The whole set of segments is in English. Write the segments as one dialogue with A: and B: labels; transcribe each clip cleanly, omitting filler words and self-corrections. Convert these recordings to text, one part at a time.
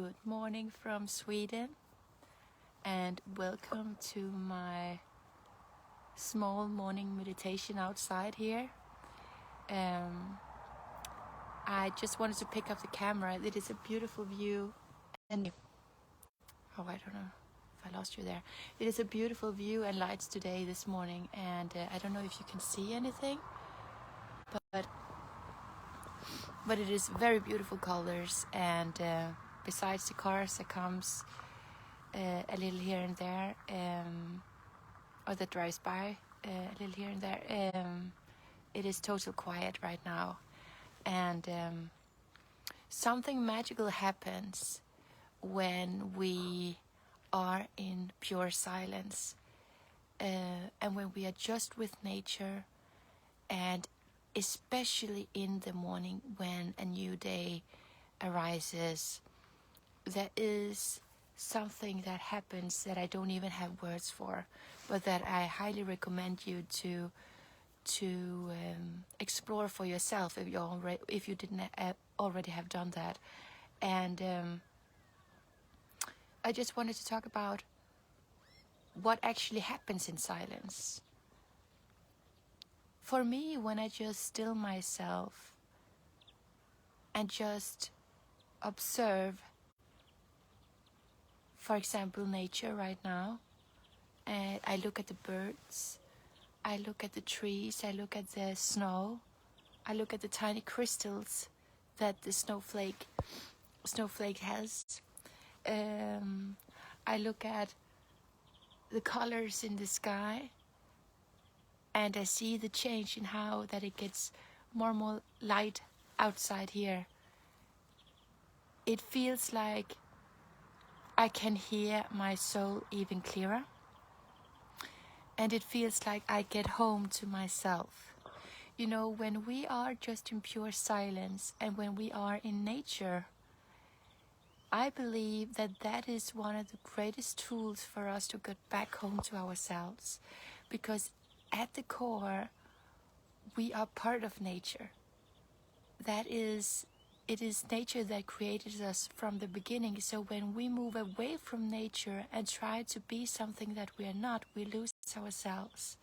A: Good morning from Sweden, and welcome to my small morning meditation outside here. I just wanted to pick up the camera. It is a beautiful view, and I don't know if I lost you there. It is a beautiful view and lights today this morning, and I don't know if you can see anything, but it is very beautiful colors, and besides the cars that comes a little here and there, or that drives by a little here and there, it is total quiet right now, and something magical happens when we are in pure silence, and when we are just with nature, and especially in the morning when a new day arises. There is something that happens that I don't even have words for, but that I highly recommend you to explore for yourself if you didn't already have done that. And I just wanted to talk about what actually happens in silence. For me, when I just still myself and just observe, for example, nature right now, and I look at the birds, I look at the trees, I look at the snow, I look at the tiny crystals that the snowflake has. I look at the colors in the sky, and I see the change in how that it gets more and more light outside here. It feels like I can hear my soul even clearer, and it feels like I get home to myself. You know, when we are just in pure silence and when we are in nature, I believe that that is one of the greatest tools for us to get back home to ourselves, because at the core, we are part of nature. It is nature that created us from the beginning. So when we move away from nature and try to be something that we are not, we lose ourselves.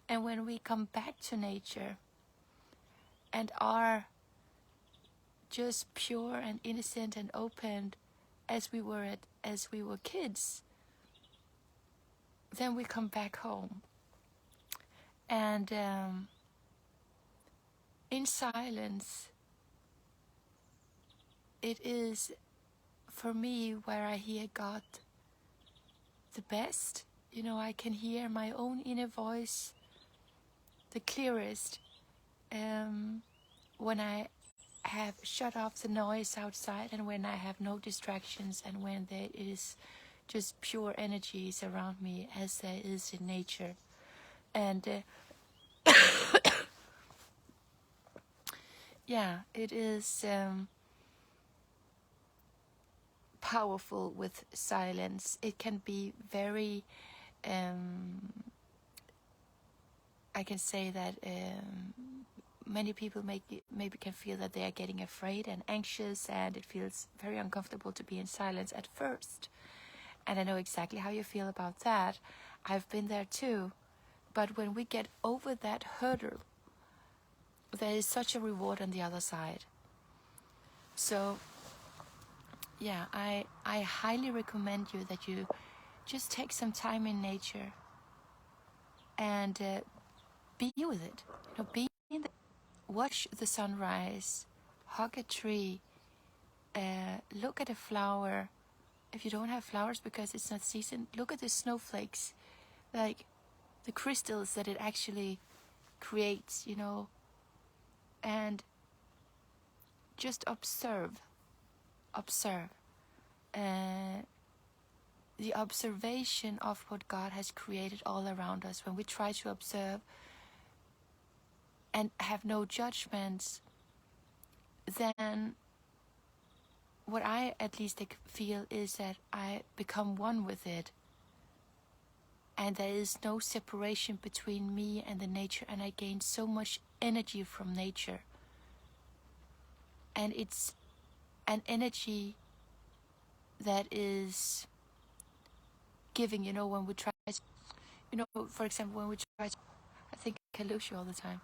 A: And when we come back to nature and are just pure and innocent and open as we were kids, then we come back home. And in silence, it is, for me, where I hear God the best. You know, I can hear my own inner voice the clearest when I have shut off the noise outside, and when I have no distractions, and when there is just pure energies around me as there is in nature. And yeah, it is powerful with silence. It can be very I can say that many people maybe can feel that they are getting afraid and anxious, and it feels very uncomfortable to be in silence at first. And I know exactly how you feel about that. I've been there too. But when we get over that hurdle, there is such a reward on the other side. So yeah, I highly recommend you that you just take some time in nature and be with it. You know, watch the sunrise, hug a tree, look at a flower. If you don't have flowers because it's not season, look at the snowflakes, like the crystals that it actually creates, you know, and just observe. The observation of what God has created all around us. When we try to observe and have no judgments, then what I at least feel is that I become one with it, and there is no separation between me and the nature, and I gain so much energy from nature. And it's an energy that is giving, when we try to, for example, when we try to, I think I lose you all the time.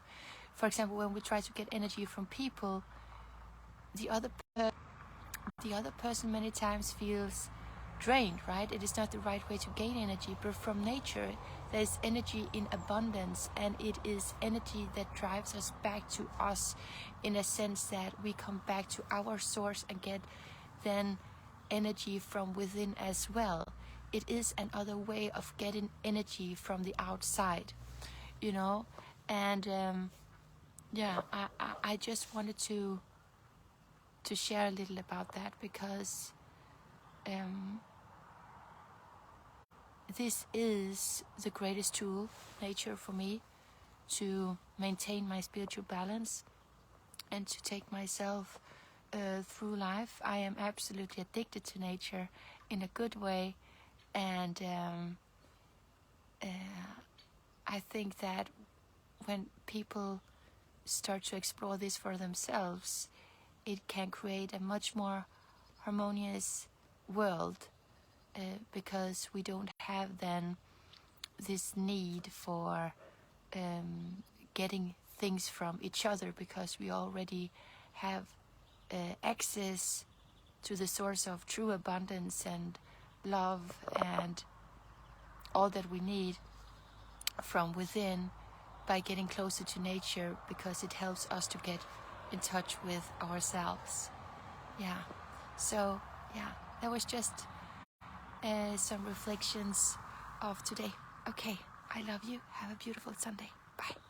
A: For example, when we try to get energy from people, the other person many times feels drained, right? It is not the right way to gain energy, but from nature there's energy in abundance, and it is energy that drives us back to us, in a sense that we come back to our source and get then energy from within as well. It is another way of getting energy from the outside, and I just wanted to share a little about that, because this is the greatest tool, nature, for me, to maintain my spiritual balance and to take myself through life. I am absolutely addicted to nature in a good way, and I think that when people start to explore this for themselves, it can create a much more harmonious world, because we don't have then this need for getting things from each other, because we already have access to the source of true abundance and love and all that we need from within, by getting closer to nature, because it helps us to get in touch with ourselves. So that was just some reflections of today. Okay, I love you. Have a beautiful Sunday. Bye.